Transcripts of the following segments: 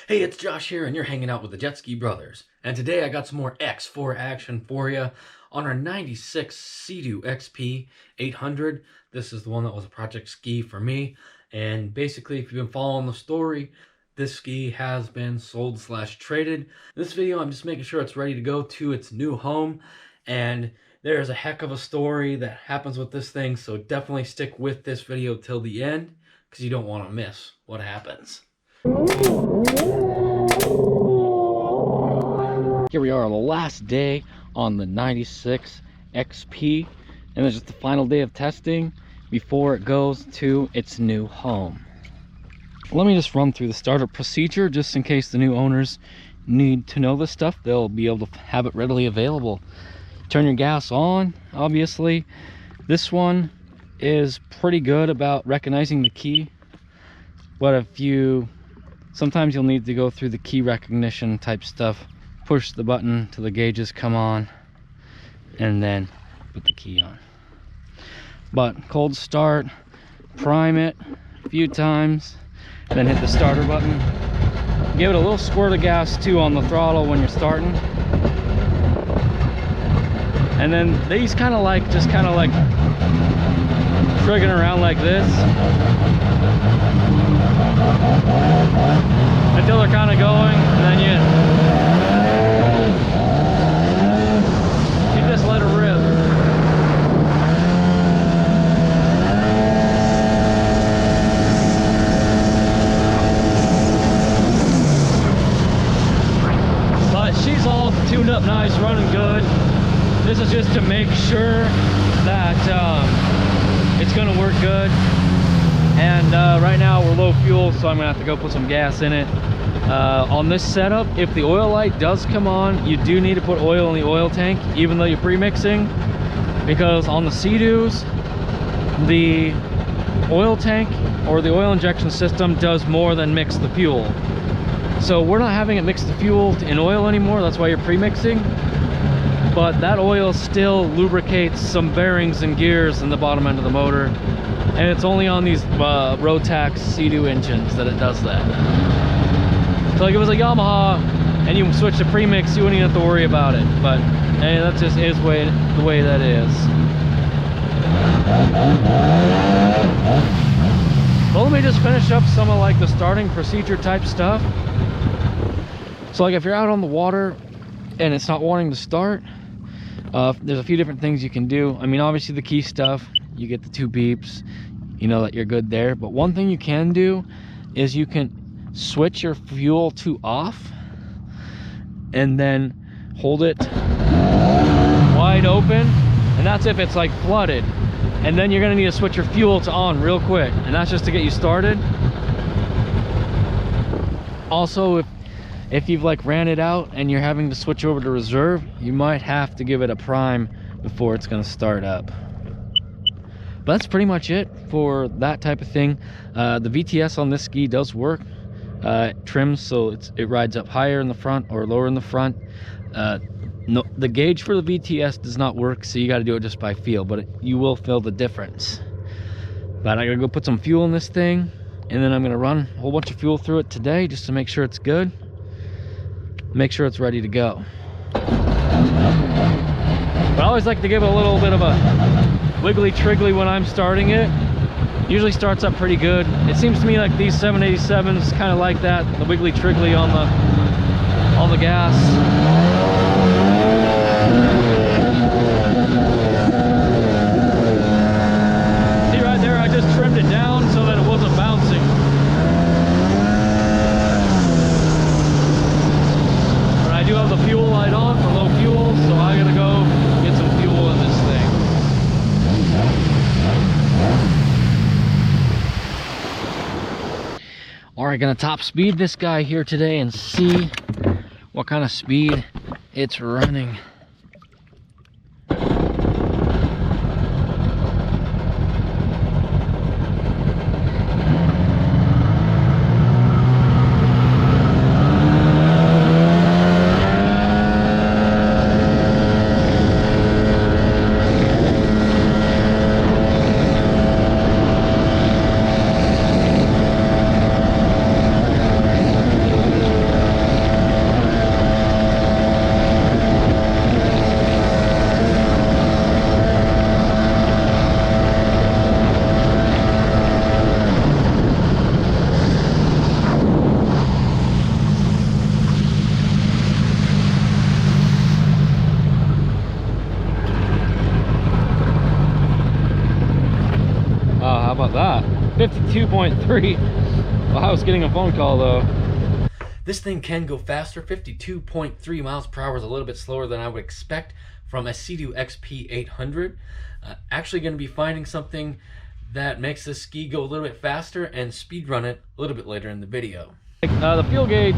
Hey, it's Josh here, and you're hanging out with the JetSki brothers. And today I got some more X4 action for you on our 96 Seadoo XP 800. This is the one that was a project ski for me. And basically, if you've been following the story, this ski has been sold / traded. This video, I'm just making sure it's ready to go to its new home. And there's a heck of a story that happens with this thing, so definitely stick with this video till the end, because you don't want to miss what happens. Here we are on the last day on the 96 XP, and this is the final day of testing before it goes to its new home. Let me just run through the startup procedure just in case the new owners need to know this stuff. They'll be able to have it readily available. Turn your gas on, obviously. This one is pretty good about recognizing the key, but sometimes you'll need to go through the key recognition type stuff. Push the button till the gauges come on, and then put the key on. But cold start, prime it a few times, then hit the starter button. Give it a little squirt of gas too on the throttle when you're starting. And then these just kind of like triggering around like this until they're kind of going, and then you just let it rip. But she's all tuned up nice, running good. This is just to make sure that it's gonna work good. And right now we're low fuel, so I'm gonna have to go put some gas in it. On this setup, if the oil light does come on, you do need to put oil in the oil tank, even though you're pre-mixing, because on the Seadoos, the oil tank or the oil injection system does more than mix the fuel. So we're not having it mix the fuel in oil anymore. That's why you're pre-mixing. But that oil still lubricates some bearings and gears in the bottom end of the motor, and it's only on these Rotax Seadoo engines that it does that. So like if it was a Yamaha and you switch to premix, you wouldn't even have to worry about it. But hey, that just is the way that is. Well, let me just finish up some of like the starting procedure type stuff. So like if you're out on the water and it's not wanting to start, there's a few different things you can do. I mean, obviously the key stuff, you get the 2 beeps, you know that you're good there. But one thing you can do is you can switch your fuel to off and then hold it wide open, and that's if it's like flooded. And then you're gonna need to switch your fuel to on real quick, and that's just to get you started. Also, if you've like ran it out and you're having to switch over to reserve, you might have to give it a prime before it's gonna start up. But that's pretty much it for that type of thing. The VTS on this ski does work. It trims so it rides up higher in the front or lower in the front. No, the gauge for the VTS does not work, so you got to do it just by feel, but you will feel the difference. But I'm gonna go put some fuel in this thing, and then I'm gonna run a whole bunch of fuel through it today just to make sure it's good, make sure it's ready to go. But I always like to give it a little bit of a wiggly triggly when I'm starting it. Usually starts up pretty good. It seems to me like these 787s kind of like that, the wiggly triggly on the gas. See right there, I just trimmed it down so that it wasn't bouncing. But I do have the fuel light on for low fuel, so I gotta go get some fuel in this thing. All right, gonna top speed this guy here today and see what kind of speed it's running. 52.3. Well, I was getting a phone call though. This thing can go faster. 52.3 miles per hour is a little bit slower than I would expect from a Seadoo XP 800. Actually going to be finding something that makes this ski go a little bit faster and speed run it a little bit later in the video. The fuel gauge,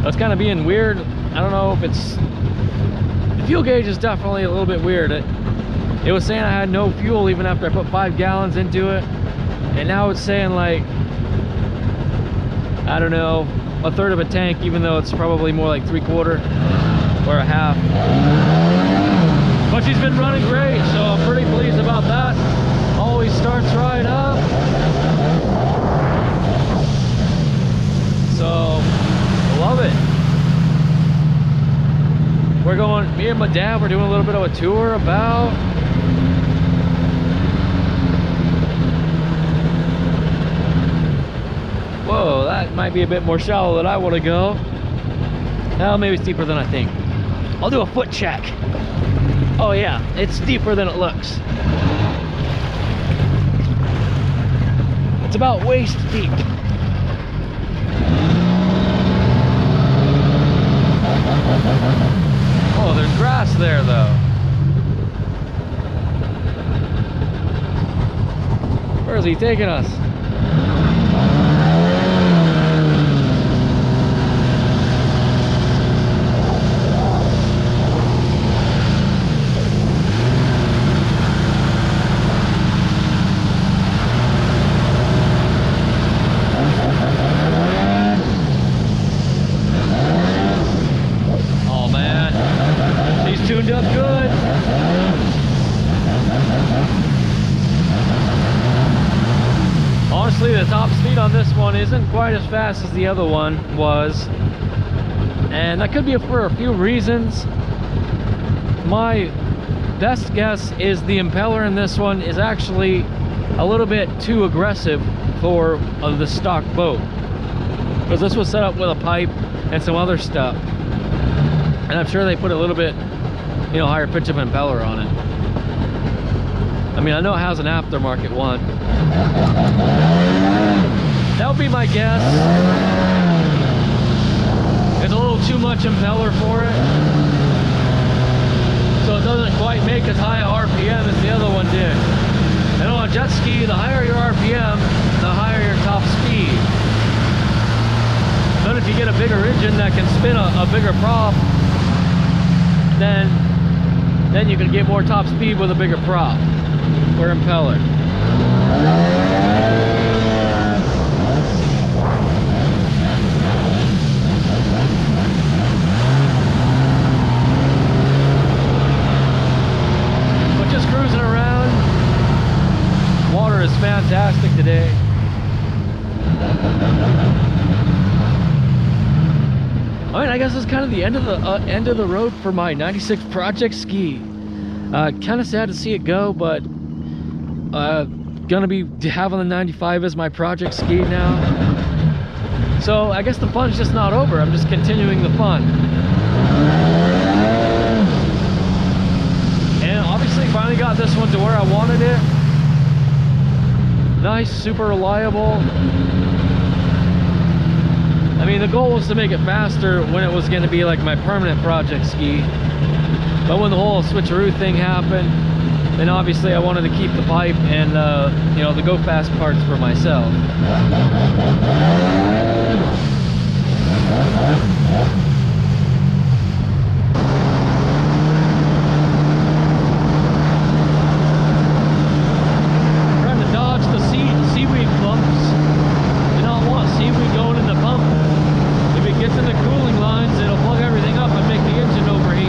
that's kind of being weird. I don't know if it's... The fuel gauge is definitely a little bit weird. It was saying I had no fuel even after I put 5 gallons into it. And now it's saying like, I don't know, a third of a tank, even though it's probably more like 3/4 or a half. But she's been running great, so I'm pretty pleased about that. Always starts right up. So, love it. We're going, me and my dad, we're doing a little bit of a tour about... Whoa, that might be a bit more shallow than I want to go. Well, maybe it's deeper than I think. I'll do a foot check. Oh yeah, it's deeper than it looks. It's about waist deep. Oh, there's grass there though. Where is he taking us? Tuned up good. Honestly, the top speed on this one isn't quite as fast as the other one was, and that could be for a few reasons. My best guess is the impeller in this one is actually a little bit too aggressive for the stock boat, because this was set up with a pipe and some other stuff, and I'm sure they put a little bit, you know, higher pitch of impeller on it. I mean, I know it has an aftermarket one. That would be my guess. It's a little too much impeller for it, so it doesn't quite make as high a RPM as the other one did. And on a jet ski, the higher your RPM, the higher your top speed. But if you get a bigger engine that can spin a bigger prop, then you can get more top speed with a bigger prop or impeller. But just cruising around, water is fantastic today. I mean, I guess it's kind of the end of the road for my 96 project ski. Kind of sad to see it go, but gonna be having the 95 as my project ski now. So I guess the fun's just not over. I'm just continuing the fun. And obviously finally got this one to where I wanted it. Nice, super reliable. I mean, the goal was to make it faster when it was going to be like my permanent project ski. But when the whole switcheroo thing happened, then obviously I wanted to keep the pipe and, you know, the go fast parts for myself. Trying to dodge the seaweed clumps. You don't want seaweed going in the pump. If it gets in the cooling lines, it'll plug everything up and make the engine overheat.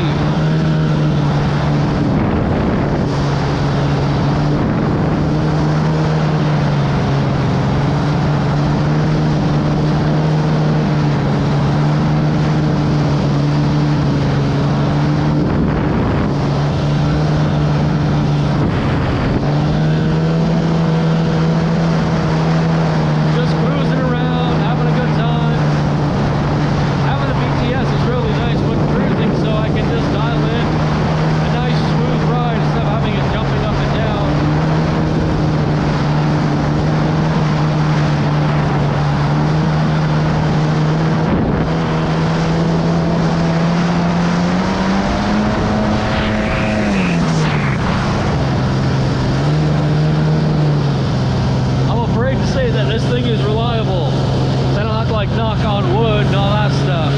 wood and all that stuff.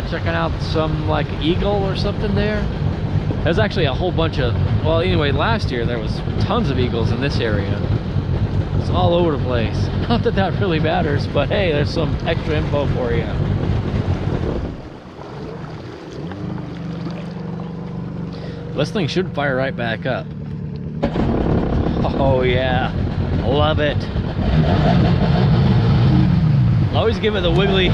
Checking out some like eagle or something there. There's actually a whole bunch of, well, anyway, last year there was tons of eagles in this area. It's all over the place. Not that that really matters, but hey, there's some extra info for you. This thing should fire right back up. Oh yeah, love it. Always give it the wiggly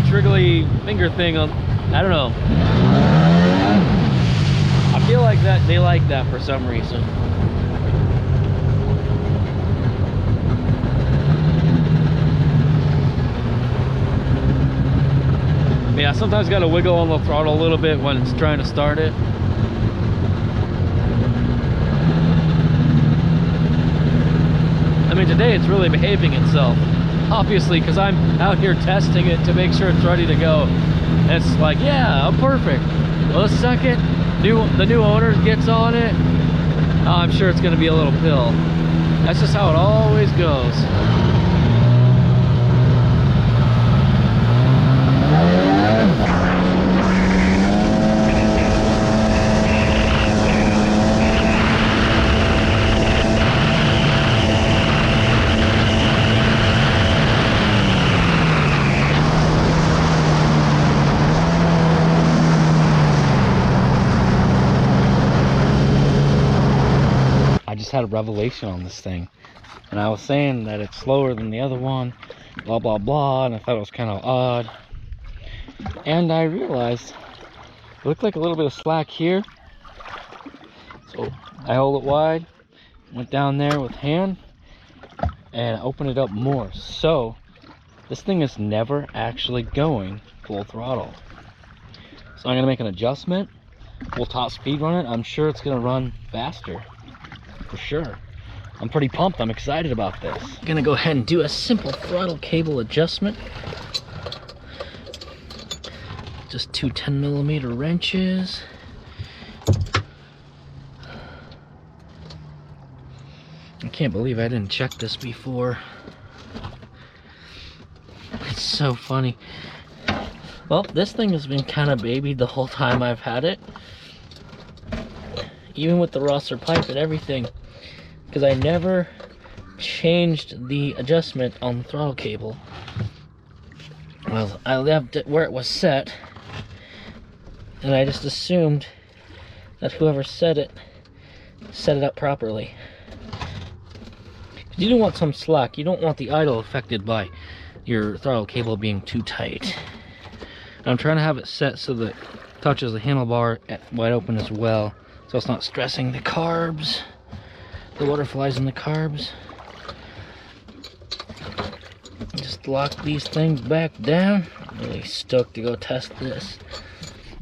triggly finger thing on, I don't know. I feel like that they like that for some reason. Yeah, sometimes gotta wiggle on the throttle a little bit when it's trying to start it. I mean, today it's really behaving itself. Obviously, because I'm out here testing it to make sure it's ready to go. And it's like, yeah, I'm perfect. Well, the second the new owner gets on it, I'm sure it's going to be a little pill. That's just how it always goes. Had a revelation on this thing, and I was saying that it's slower than the other one, blah blah blah, and I thought it was kind of odd, and I realized it looked like a little bit of slack here, so I hold it wide, went down there with hand and opened it up more. So this thing is never actually going full throttle, so I'm gonna make an adjustment. We'll top speed run it. I'm sure it's gonna run faster for sure. I'm pretty pumped. I'm excited about this. I'm gonna go ahead and do a simple throttle cable adjustment. Just two 10mm wrenches. I can't believe I didn't check this before. It's so funny. Well, this thing has been kind of babied the whole time I've had it. Even with the Rosser pipe and everything, because I never changed the adjustment on the throttle cable. Well, I left it where it was set, and I just assumed that whoever set it up properly. You don't want some slack. You don't want the idle affected by your throttle cable being too tight. And I'm trying to have it set so that it touches the handlebar at wide open as well, so it's not stressing the carbs, the butterflies in the carbs. Just lock these things back down. I'm really stoked to go test this.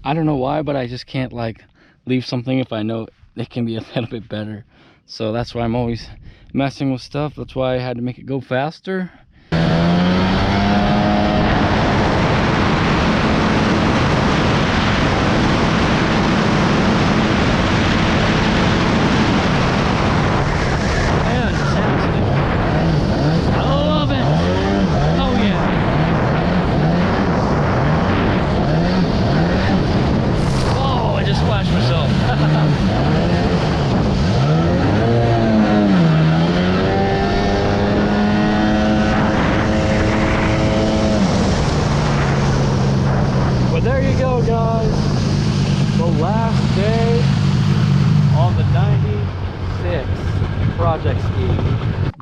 I don't know why, but I just can't like leave something if I know it can be a little bit better. So that's why I'm always messing with stuff. That's why I had to make it go faster.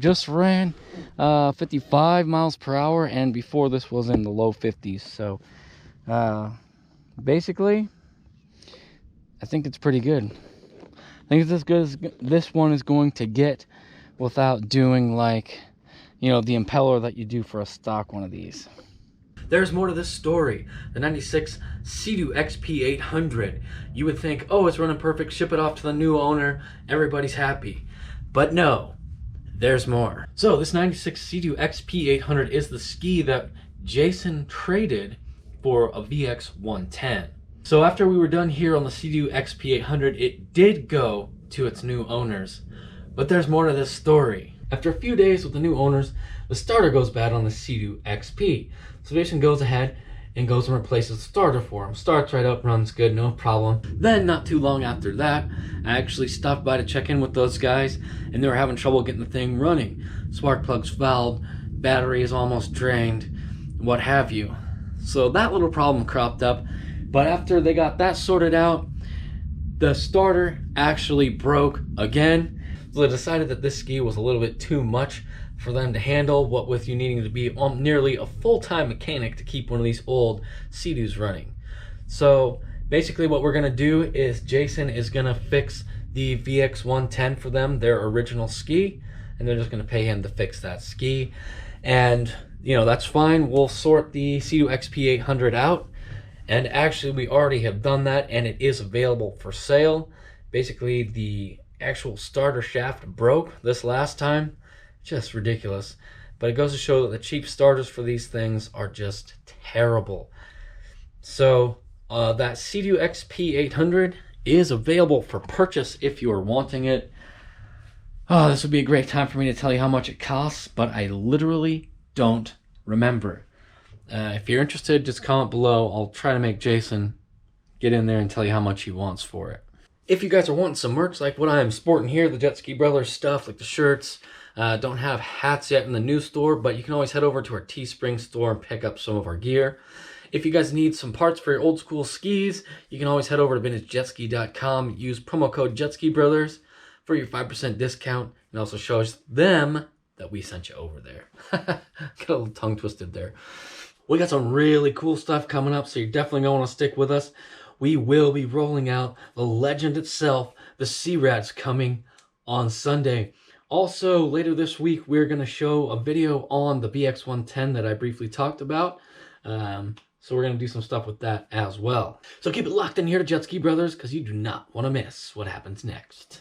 just ran 55 miles per hour, and before this was in the low 50s. So basically, I think it's pretty good. I think it's as good as this one is going to get without doing, like, you know, the impeller that you do for a stock one of these. There's more to this story. The 96 Seadoo XP800. You would think, oh, it's running perfect, ship it off to the new owner, everybody's happy. But no, there's more. So this 96 Seadoo XP800 is the ski that Jason traded for a VX110. So after we were done here on the Seadoo XP800, it did go to its new owners. But there's more to this story. After a few days with the new owners, the starter goes bad on the Seadoo XP. So Jason goes ahead and goes and replaces the starter for him. Starts right up, runs good, no problem. Then not too long after that, I actually stopped by to check in with those guys, and they were having trouble getting the thing running. Spark plug's fouled, battery is almost drained, what have you. So that little problem cropped up, but after they got that sorted out, the starter actually broke again. So they decided that this ski was a little bit too much for them to handle, what with you needing to be nearly a full-time mechanic to keep one of these old Seadoos running. So basically what we're going to do is Jason is going to fix the VX110 for them, their original ski, and they're just going to pay him to fix that ski. And, you know, that's fine. We'll sort the Seadoo XP800 out. And actually we already have done that, and it is available for sale. Basically the actual starter shaft broke this last time. Just ridiculous. But it goes to show that the cheap starters for these things are just terrible. So that Seadoo XP800 is available for purchase if you are wanting it. Oh, this would be a great time for me to tell you how much it costs, but I literally don't remember. If you're interested, just comment below. I'll try to make Jason get in there and tell you how much he wants for it. If you guys are wanting some merch like what I am sporting here, the JetSki Brothers stuff, like the shirts, don't have hats yet in the new store, but you can always head over to our Teespring store and pick up some of our gear. If you guys need some parts for your old school skis, you can always head over to vintagejetski.com, use promo code JetSkiBrothers for your 5% discount. It also shows them that we sent you over there. Got a little tongue twisted there. We got some really cool stuff coming up, so you're definitely going to want to stick with us. We will be rolling out the legend itself, the Sea Rats, coming on Sunday. Also, later this week, we're going to show a video on the VX110 that I briefly talked about. So we're going to do some stuff with that as well. So keep it locked in here to JetSki Brothers, because you do not want to miss what happens next.